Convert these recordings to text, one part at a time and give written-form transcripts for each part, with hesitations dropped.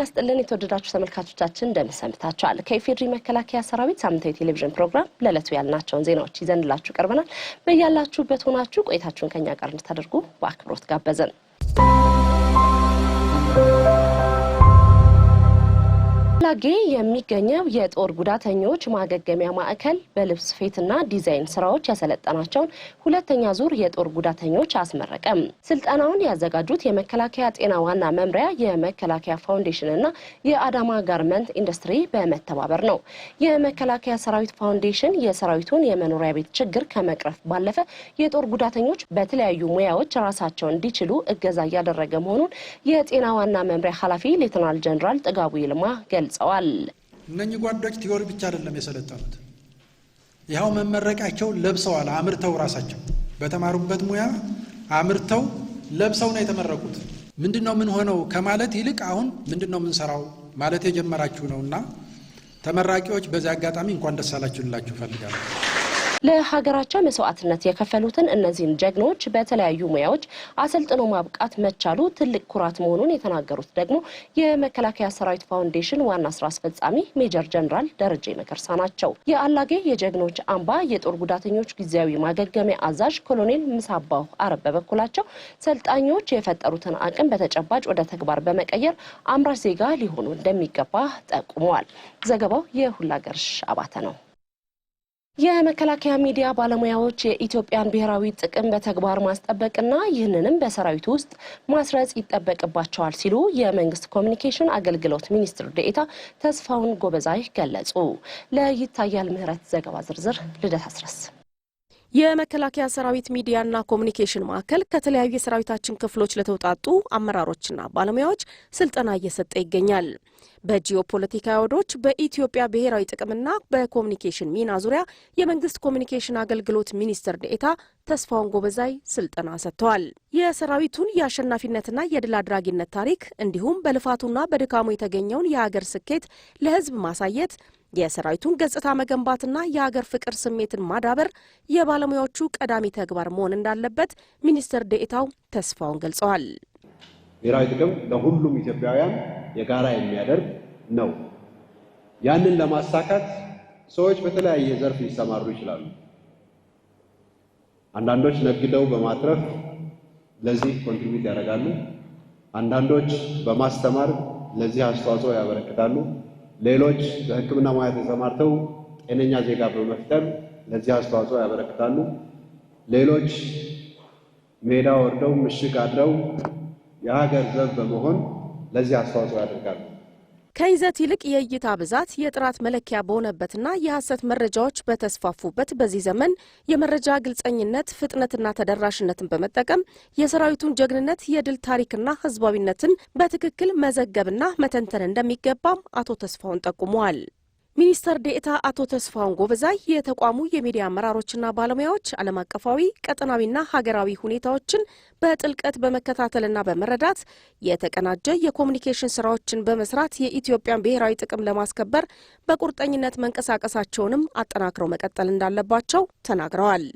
ይስጥልን የተወደዳችሁ ተመልካቾቻችን እንደምሰምታችኋል። ከኢፌድሪ መከላከያ ሰራዊት ሳምንታዊ ቴሌቪዥን ፕሮግራም ለለቱ ያልናቸውን ዜናዎች ይዘንላችሁ ቀርበናል። በያላችሁበት ሆናችሁ ቆይታችሁን ከኛ ጋር እንድታደርጉ በአክብሮት ጋበዘን። ላጌ የሚገኘው የጦር ጉዳተኞች ማገገሚያ ማዕከል በልብስ ስፌትና ዲዛይን ስራዎች ያሰለጠናቸውን ሁለተኛ ዙር የጦር ጉዳተኞች አስመረቀም። ስልጠናውን ያዘጋጁት የመከላከያ ጤና ዋና መምሪያ፣ የመከላከያ ፋውንዴሽንና የአዳማ ጋርመንት ኢንዱስትሪ በመተባበር ነው። የመከላከያ ሰራዊት ፋውንዴሽን የሰራዊቱን የመኖሪያ ቤት ችግር ከመቅረፍ ባለፈ የጦር ጉዳተኞች በተለያዩ ሙያዎች ራሳቸውን እንዲችሉ እገዛ እያደረገ መሆኑን የጤና ዋና መምሪያ ኃላፊ ሌተናል ጀነራል ጥጋቡ ይልማ ገልጸዋል። እነኚህ ጓዶች ቲዮሪ ብቻ አይደለም የሰለጠኑት፣ ያው መመረቂያቸው ለብሰዋል። አምርተው ራሳቸው በተማሩበት ሙያ አምርተው ለብሰው ነው የተመረቁት። ምንድነው ምን ሆነው ከማለት ይልቅ አሁን ምንድነው ምን ሰራው ማለት የጀመራችሁ ነውና ተመራቂዎች በዚህ አጋጣሚ እንኳን ደስ አላችሁ ልላችሁ ፈልጋለሁ። ለሀገራቸው መስዋዕትነት የከፈሉትን እነዚህን ጀግኖች በተለያዩ ሙያዎች አሰልጥኖ ማብቃት መቻሉ ትልቅ ኩራት መሆኑን የተናገሩት ደግሞ የመከላከያ ሰራዊት ፋውንዴሽን ዋና ስራ አስፈጻሚ ሜጀር ጀነራል ደረጀ መከርሳ ናቸው። የአላጌ የጀግኖች አምባ የጦር ጉዳተኞች ጊዜያዊ ማገገሚያ አዛዥ ኮሎኔል ምሳባው አረብ በበኩላቸው ሰልጣኞች የፈጠሩትን አቅም በተጨባጭ ወደ ተግባር በመቀየር አምራች ዜጋ ሊሆኑ እንደሚገባ ጠቁመዋል። ዘገባው የሁላገርሽ አባተ ነው። የመከላከያ ሚዲያ ባለሙያዎች የኢትዮጵያን ብሔራዊ ጥቅም በተግባር ማስጠበቅና ይህንንም በሰራዊቱ ውስጥ ማስረጽ ይጠበቅባቸዋል ሲሉ የመንግስት ኮሚኒኬሽን አገልግሎት ሚኒስትር ዴኤታ ተስፋውን ጎበዛይ ገለጹ። ለይታያል ምህረት ዘገባ ዝርዝር ልደት አስረስ። የመከላከያ ሰራዊት ሚዲያና ኮሚኒኬሽን ማዕከል ከተለያዩ የሰራዊታችን ክፍሎች ለተውጣጡ አመራሮችና ባለሙያዎች ስልጠና እየሰጠ ይገኛል። በጂኦፖለቲካዊ አውዶች በኢትዮጵያ ብሔራዊ ጥቅምና በኮሚኒኬሽን ሚና ዙሪያ የመንግስት ኮሚኒኬሽን አገልግሎት ሚኒስትር ዴኤታ ተስፋውን ጎበዛይ ስልጠና ሰጥተዋል። የሰራዊቱን የአሸናፊነትና የድል አድራጊነት ታሪክ እንዲሁም በልፋቱና በድካሙ የተገኘውን የሀገር ስኬት ለህዝብ ማሳየት፣ የሰራዊቱን ገጽታ መገንባትና የሀገር ፍቅር ስሜትን ማዳበር የባለሙያዎቹ ቀዳሚ ተግባር መሆን እንዳለበት ሚኒስትር ዴኤታው ተስፋውን ገልጸዋል። ብሔራዊ ጥቅም ለሁሉም ኢትዮጵያውያን የጋራ የሚያደርግ ነው። ያንን ለማሳካት ሰዎች በተለያየ ዘርፍ ሊሰማሩ ይችላሉ። አንዳንዶች ነግደው በማትረፍ ለዚህ ኮንትሪቢዩት ያደርጋሉ። አንዳንዶች በማስተማር ለዚህ አስተዋጽኦ ያበረክታሉ። ሌሎች በሕክምና ሙያ ተሰማርተው ጤነኛ ዜጋ በመፍጠር ለዚህ አስተዋጽኦ ያበረክታሉ። ሌሎች ሜዳ ወርደው ምሽግ አድረው የሀገር ዘብ በመሆን ለዚህ አስተዋጽኦ ያደርጋሉ። ከይዘት ይልቅ የእይታ ብዛት የጥራት መለኪያ በሆነበትና የሐሰት መረጃዎች በተስፋፉበት በዚህ ዘመን የመረጃ ግልጸኝነት፣ ፍጥነትና ተደራሽነትን በመጠቀም የሰራዊቱን ጀግንነት፣ የድል ታሪክና ህዝባዊነትን በትክክል መዘገብና መተንተን እንደሚገባም አቶ ተስፋውን ጠቁመዋል። ሚኒስትር ዴኤታ አቶ ተስፋውን ጎበዛይ የተቋሙ የሚዲያ አመራሮችና ባለሙያዎች ዓለም አቀፋዊ ቀጠናዊና ሀገራዊ ሁኔታዎችን በጥልቀት በመከታተልና በመረዳት የተቀናጀ የኮሚኒኬሽን ስራዎችን በመስራት የኢትዮጵያን ብሔራዊ ጥቅም ለማስከበር በቁርጠኝነት መንቀሳቀሳቸውንም አጠናክረው መቀጠል እንዳለባቸው ተናግረዋል።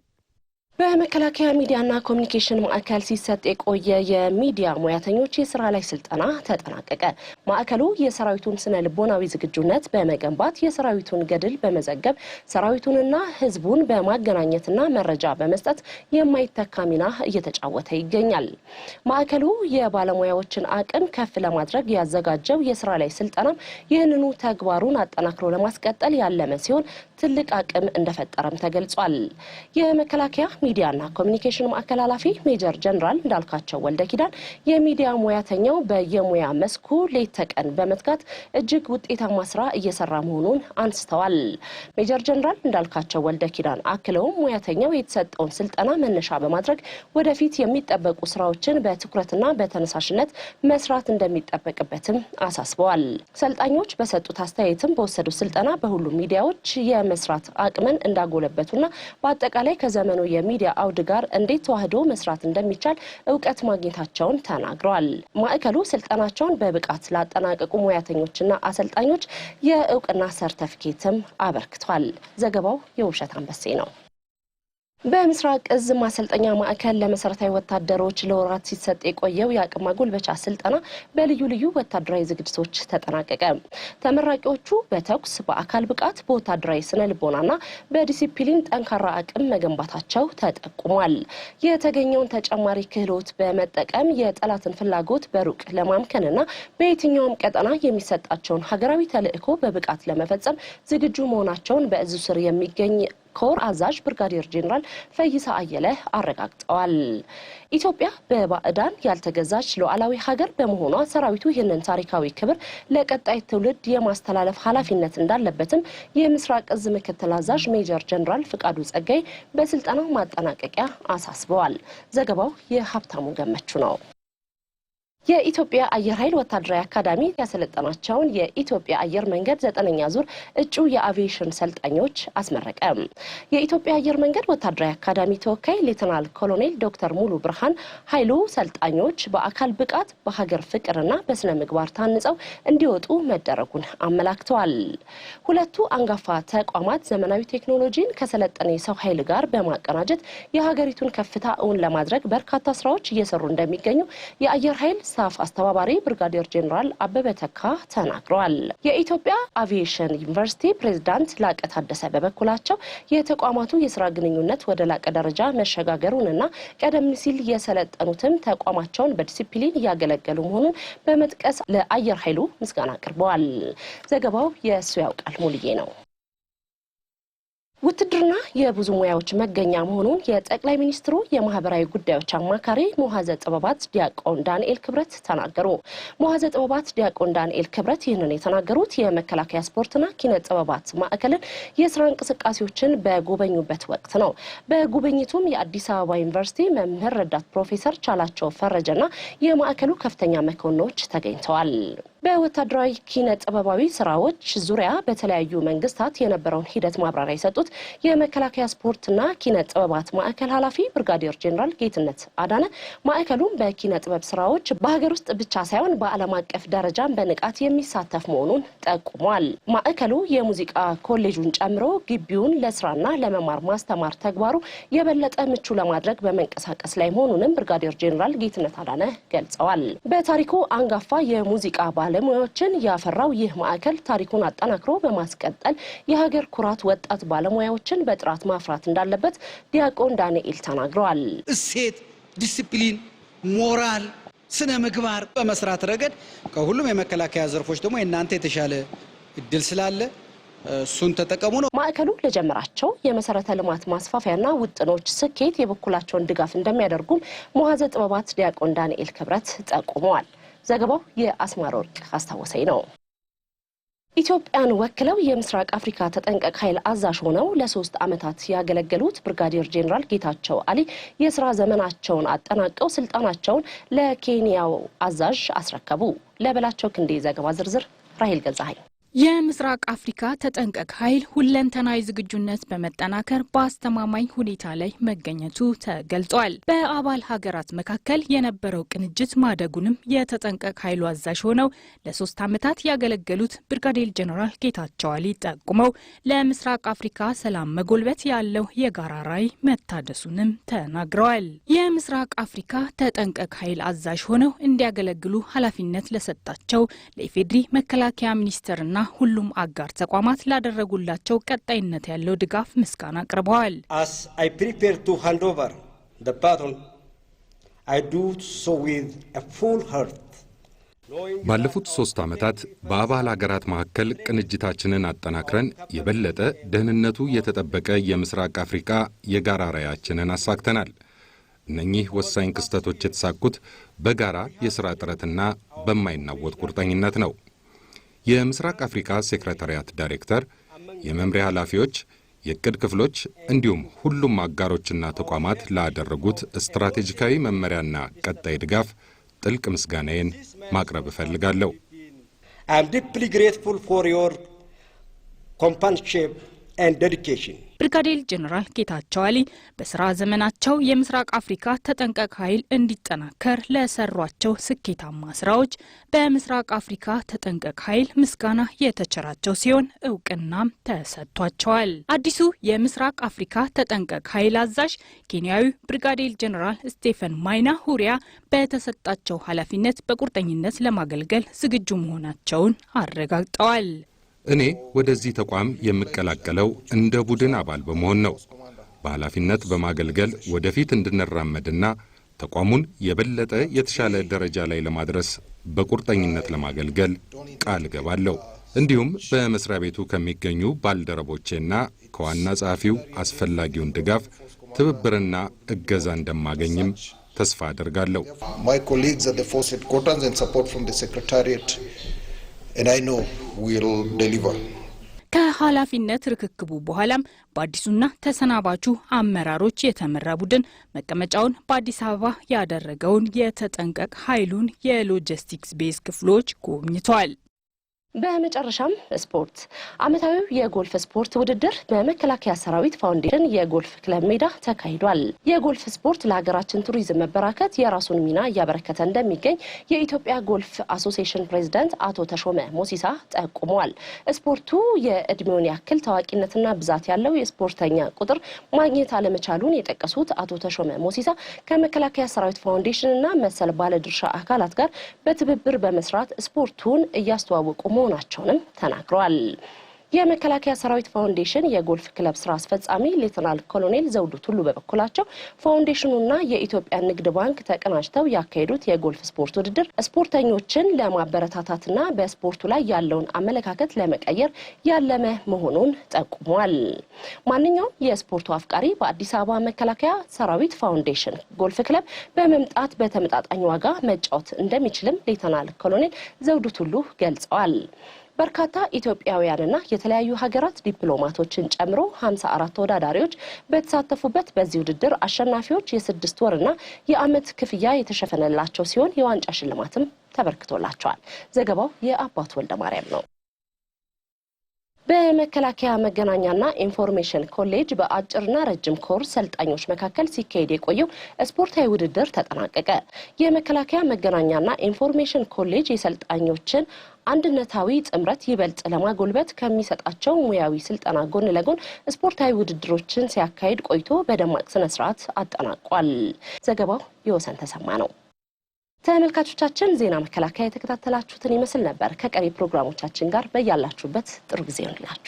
በመከላከያ ሚዲያና ኮሚኒኬሽን ማዕከል ሲሰጥ የቆየ የሚዲያ ሙያተኞች የስራ ላይ ስልጠና ተጠናቀቀ። ማዕከሉ የሰራዊቱን ስነ ልቦናዊ ዝግጁነት በመገንባት የሰራዊቱን ገድል በመዘገብ ሰራዊቱንና ህዝቡን በማገናኘትና መረጃ በመስጠት የማይተካ ሚና እየተጫወተ ይገኛል። ማዕከሉ የባለሙያዎችን አቅም ከፍ ለማድረግ ያዘጋጀው የስራ ላይ ስልጠና ይህንኑ ተግባሩን አጠናክሮ ለማስቀጠል ያለመ ሲሆን ትልቅ አቅም እንደፈጠረም ተገልጿል። የመከላከያ ሚዲያና ኮሚኒኬሽን ማዕከል ኃላፊ ሜጀር ጀነራል እንዳልካቸው ወልደ ኪዳን የሚዲያ ሙያተኛው በየሙያ መስኩ ሌት ተቀን በመትጋት እጅግ ውጤታማ ስራ እየሰራ መሆኑን አንስተዋል። ሜጀር ጀነራል እንዳልካቸው ወልደ ኪዳን አክለውም ሙያተኛው የተሰጠውን ስልጠና መነሻ በማድረግ ወደፊት የሚጠበቁ ስራዎችን በትኩረትና በተነሳሽነት መስራት እንደሚጠበቅበትም አሳስበዋል። ሰልጣኞች በሰጡት አስተያየትም በወሰዱት ስልጠና በሁሉም ሚዲያዎች የመስራት አቅምን እንዳጎለበቱና በአጠቃላይ ከዘመኑ የሚዲያ አውድ ጋር እንዴት ተዋህዶ መስራት እንደሚቻል እውቀት ማግኘታቸውን ተናግረዋል። ማዕከሉ ስልጠናቸውን በብቃት ላጠናቀቁ ሙያተኞችና አሰልጣኞች የእውቅና ሰርተፊኬትም አበርክቷል። ዘገባው የውብሸት አንበሴ ነው። በምስራቅ እዝ ማሰልጠኛ ማዕከል ለመሰረታዊ ወታደሮች ለወራት ሲሰጥ የቆየው የአቅም ማጎልበቻ ስልጠና በልዩ ልዩ ወታደራዊ ዝግጅቶች ተጠናቀቀ። ተመራቂዎቹ በተኩስ፣ በአካል ብቃት፣ በወታደራዊ ስነ ልቦናና በዲሲፕሊን ጠንካራ አቅም መገንባታቸው ተጠቁሟል። የተገኘውን ተጨማሪ ክህሎት በመጠቀም የጠላትን ፍላጎት በሩቅ ለማምከንና በየትኛውም ቀጠና የሚሰጣቸውን ሀገራዊ ተልዕኮ በብቃት ለመፈጸም ዝግጁ መሆናቸውን በእዙ ስር የሚገኝ ኮር አዛዥ ብርጋዴር ጄኔራል ፈይሳ አየለ አረጋግጠዋል። ኢትዮጵያ በባዕዳን ያልተገዛች ሉዓላዊ ሀገር በመሆኗ ሰራዊቱ ይህንን ታሪካዊ ክብር ለቀጣይ ትውልድ የማስተላለፍ ኃላፊነት እንዳለበትም የምስራቅ እዝ ምክትል አዛዥ ሜጀር ጄኔራል ፍቃዱ ጸጋይ በስልጠናው ማጠናቀቂያ አሳስበዋል። ዘገባው የሀብታሙ ገመቹ ነው። የኢትዮጵያ አየር ኃይል ወታደራዊ አካዳሚ ያሰለጠናቸውን የኢትዮጵያ አየር መንገድ 9ኛ ዙር እጩ የአቪዬሽን ሰልጣኞች አስመረቀ። የኢትዮጵያ አየር መንገድ ወታደራዊ አካዳሚ ተወካይ ሌተናል ኮሎኔል ዶክተር ሙሉ ብርሃን ኃይሉ ሰልጣኞች በአካል ብቃት፣ በሀገር ፍቅርና በስነ ምግባር ታንጸው እንዲወጡ መደረጉን አመላክተዋል። ሁለቱ አንጋፋ ተቋማት ዘመናዊ ቴክኖሎጂን ከሰለጠነ የሰው ኃይል ጋር በማቀናጀት የሀገሪቱን ከፍታ እውን ለማድረግ በርካታ ስራዎች እየሰሩ እንደሚገኙ የአየር ኃይል ስታፍ አስተባባሪ ብርጋዴር ጄኔራል አበበ ተካ ተናግረዋል። የኢትዮጵያ አቪዬሽን ዩኒቨርሲቲ ፕሬዝዳንት ላቀ ታደሰ በበኩላቸው የተቋማቱ የስራ ግንኙነት ወደ ላቀ ደረጃ መሸጋገሩንና ቀደም ሲል የሰለጠኑትም ተቋማቸውን በዲሲፕሊን እያገለገሉ መሆኑን በመጥቀስ ለአየር ኃይሉ ምስጋና አቅርበዋል። ዘገባው የእሱ ያውቃል ሙልዬ ነው። ውትድርና የብዙ ሙያዎች መገኛ መሆኑን የጠቅላይ ሚኒስትሩ የማህበራዊ ጉዳዮች አማካሪ ሙሐዘ ጥበባት ዲያቆን ዳንኤል ክብረት ተናገሩ። ሙሐዘ ጥበባት ዲያቆን ዳንኤል ክብረት ይህንን የተናገሩት የመከላከያ ስፖርትና ኪነ ጥበባት ማዕከልን የስራ እንቅስቃሴዎችን በጎበኙበት ወቅት ነው። በጉብኝቱም የአዲስ አበባ ዩኒቨርሲቲ መምህር ረዳት ፕሮፌሰር ቻላቸው ፈረጀና የማዕከሉ ከፍተኛ መኮንኖች ተገኝተዋል። በወታደራዊ ኪነ ጥበባዊ ስራዎች ዙሪያ በተለያዩ መንግስታት የነበረውን ሂደት ማብራሪያ የሰጡት የመከላከያ ስፖርትና ኪነ ጥበባት ማዕከል ኃላፊ ብርጋዴር ጄኔራል ጌትነት አዳነ ማዕከሉም በኪነ ጥበብ ስራዎች በሀገር ውስጥ ብቻ ሳይሆን በዓለም አቀፍ ደረጃም በንቃት የሚሳተፍ መሆኑን ጠቁሟል። ማዕከሉ የሙዚቃ ኮሌጁን ጨምሮ ግቢውን ለስራና ለመማር ማስተማር ተግባሩ የበለጠ ምቹ ለማድረግ በመንቀሳቀስ ላይ መሆኑንም ብርጋዴር ጄኔራል ጌትነት አዳነ ገልጸዋል። በታሪኩ አንጋፋ የሙዚቃ ባለሙያዎችን ያፈራው ይህ ማዕከል ታሪኩን አጠናክሮ በማስቀጠል የሀገር ኩራት ወጣት ባለሙያዎችን በጥራት ማፍራት እንዳለበት ዲያቆን ዳንኤል ተናግረዋል። እሴት፣ ዲሲፕሊን፣ ሞራል፣ ስነ ምግባር በመስራት ረገድ ከሁሉም የመከላከያ ዘርፎች ደግሞ እናንተ የተሻለ እድል ስላለ እሱን ተጠቀሙ ነው። ማዕከሉ ለጀመራቸው የመሰረተ ልማት ማስፋፊያና ውጥኖች ስኬት የበኩላቸውን ድጋፍ እንደሚያደርጉም ሙሐዘ ጥበባት ዲያቆን ዳንኤል ክብረት ጠቁመዋል። ዘገባው የአስማራ ወርቅ አስታወሰኝ ነው። ኢትዮጵያን ወክለው የምስራቅ አፍሪካ ተጠንቀቅ ኃይል አዛዥ ሆነው ለ3 ዓመታት ያገለገሉት ብርጋዴር ጄኔራል ጌታቸው አሊ የስራ ዘመናቸውን አጠናቀው ስልጣናቸውን ለኬንያው አዛዥ አስረከቡ። ለበላቸው ክንዴ ዘገባ ዝርዝር ራሄል ገዛኸኝ። የምስራቅ አፍሪካ ተጠንቀቅ ኃይል ሁለንተናዊ ዝግጁነት በመጠናከር በአስተማማኝ ሁኔታ ላይ መገኘቱ ተገልጿል። በአባል ሀገራት መካከል የነበረው ቅንጅት ማደጉንም የተጠንቀቅ ኃይሉ አዛዥ ሆነው ለ3 ዓመታት ያገለገሉት ብርጋዴር ጄኔራል ጌታቸው አሊ ጠቁመው ለምስራቅ አፍሪካ ሰላም መጎልበት ያለው የጋራ ራዕይ መታደሱንም ተናግረዋል። የምስራቅ አፍሪካ ተጠንቀቅ ኃይል አዛዥ ሆነው እንዲያገለግሉ ኃላፊነት ለሰጣቸው ለኢፌዴሪ መከላከያ ሚኒስቴርና ሁሉም አጋር ተቋማት ላደረጉላቸው ቀጣይነት ያለው ድጋፍ ምስጋና አቅርበዋል። As I prepare to hand over the baton, I do so with a full heart. ባለፉት 3 ዓመታት በአባል ሀገራት መካከል ቅንጅታችንን አጠናክረን የበለጠ ደህንነቱ የተጠበቀ የምስራቅ አፍሪካ የጋራ ራዕያችንን አሳክተናል። እነኚህ ወሳኝ ክስተቶች የተሳኩት በጋራ የሥራ ጥረትና በማይናወጥ ቁርጠኝነት ነው። የምስራቅ አፍሪካ ሴክሬታሪያት ዳይሬክተር፣ የመምሪያ ኃላፊዎች፣ የቅድ ክፍሎች እንዲሁም ሁሉም አጋሮችና ተቋማት ላደረጉት ስትራቴጂካዊ መመሪያና ቀጣይ ድጋፍ ጥልቅ ምስጋናዬን ማቅረብ እፈልጋለሁ። I am deeply grateful for your companionship and dedication. ብርጋዴር ጀነራል ጌታቸው አሊ በስራ ዘመናቸው የምስራቅ አፍሪካ ተጠንቀቅ ኃይል እንዲጠናከር ለሰሯቸው ስኬታማ ስራዎች በምስራቅ አፍሪካ ተጠንቀቅ ኃይል ምስጋና የተቸራቸው ሲሆን እውቅናም ተሰጥቷቸዋል። አዲሱ የምስራቅ አፍሪካ ተጠንቀቅ ኃይል አዛዥ ኬንያዊ ብርጋዴር ጀነራል ስቴፈን ማይና ሁሪያ በተሰጣቸው ኃላፊነት በቁርጠኝነት ለማገልገል ዝግጁ መሆናቸውን አረጋግጠዋል። እኔ ወደዚህ ተቋም የምቀላቀለው እንደ ቡድን አባል በመሆን ነው። በኃላፊነት በማገልገል ወደፊት እንድንራመድና ተቋሙን የበለጠ የተሻለ ደረጃ ላይ ለማድረስ በቁርጠኝነት ለማገልገል ቃል እገባለሁ። እንዲሁም በመስሪያ ቤቱ ከሚገኙ ባልደረቦቼና ከዋና ጸሐፊው አስፈላጊውን ድጋፍ፣ ትብብርና እገዛ እንደማገኝም ተስፋ አደርጋለሁ። My colleagues at the force headquarters and support from the secretariat and I know we'll deliver. ከኃላፊነት ርክክቡ በኋላም በአዲሱና ተሰናባቹ አመራሮች የተመራ ቡድን መቀመጫውን በአዲስ አበባ ያደረገውን የተጠንቀቅ ኃይሉን የሎጂስቲክስ ቤዝ ክፍሎች ጎብኝቷል። በመጨረሻም ስፖርት። ዓመታዊው የጎልፍ ስፖርት ውድድር በመከላከያ ሰራዊት ፋውንዴሽን የጎልፍ ክለብ ሜዳ ተካሂዷል። የጎልፍ ስፖርት ለሀገራችን ቱሪዝም መበራከት የራሱን ሚና እያበረከተ እንደሚገኝ የኢትዮጵያ ጎልፍ አሶሲዬሽን ፕሬዝዳንት አቶ ተሾመ ሞሲሳ ጠቁመዋል። ስፖርቱ የእድሜውን ያክል ታዋቂነትና ብዛት ያለው የስፖርተኛ ቁጥር ማግኘት አለመቻሉን የጠቀሱት አቶ ተሾመ ሞሲሳ ከመከላከያ ሰራዊት ፋውንዴሽንና መሰል ባለድርሻ አካላት ጋር በትብብር በመስራት ስፖርቱን እያስተዋወቁ መሆናቸውንም ተናግረዋል። የመከላከያ ሰራዊት ፋውንዴሽን የጎልፍ ክለብ ስራ አስፈጻሚ ሌተናል ኮሎኔል ዘውዱ ቱሉ በበኩላቸው ፋውንዴሽኑና የኢትዮጵያ ንግድ ባንክ ተቀናጅተው ያካሄዱት የጎልፍ ስፖርት ውድድር ስፖርተኞችን ለማበረታታትና በስፖርቱ ላይ ያለውን አመለካከት ለመቀየር ያለመ መሆኑን ጠቁሟል። ማንኛውም የስፖርቱ አፍቃሪ በአዲስ አበባ መከላከያ ሰራዊት ፋውንዴሽን ጎልፍ ክለብ በመምጣት በተመጣጣኝ ዋጋ መጫወት እንደሚችልም ሌተናል ኮሎኔል ዘውዱ ቱሉ ገልጸዋል። በርካታ ኢትዮጵያውያንና የተለያዩ ሀገራት ዲፕሎማቶችን ጨምሮ 54 ተወዳዳሪዎች በተሳተፉበት በዚህ ውድድር አሸናፊዎች የ6 ወርና የዓመት ክፍያ የተሸፈነላቸው ሲሆን የዋንጫ ሽልማትም ተበርክቶላቸዋል። ዘገባው የአባቱ ወልደ ማርያም ነው። በመከላከያ መገናኛና ኢንፎርሜሽን ኮሌጅ በአጭርና ረጅም ኮርስ ሰልጣኞች መካከል ሲካሄድ የቆየው ስፖርታዊ ውድድር ተጠናቀቀ። የመከላከያ መገናኛና ኢንፎርሜሽን ኮሌጅ የሰልጣኞችን አንድነታዊ ጥምረት ይበልጥ ለማጎልበት ከሚሰጣቸው ሙያዊ ስልጠና ጎን ለጎን ስፖርታዊ ውድድሮችን ሲያካሂድ ቆይቶ በደማቅ ስነ ስርዓት አጠናቋል። ዘገባው የወሰን ተሰማ ነው። ተመልካቾቻችን ዜና መከላከያ የተከታተላችሁትን ይመስል ነበር። ከቀሪ ፕሮግራሞቻችን ጋር በያላችሁበት ጥሩ ጊዜ ይሁንላችሁ።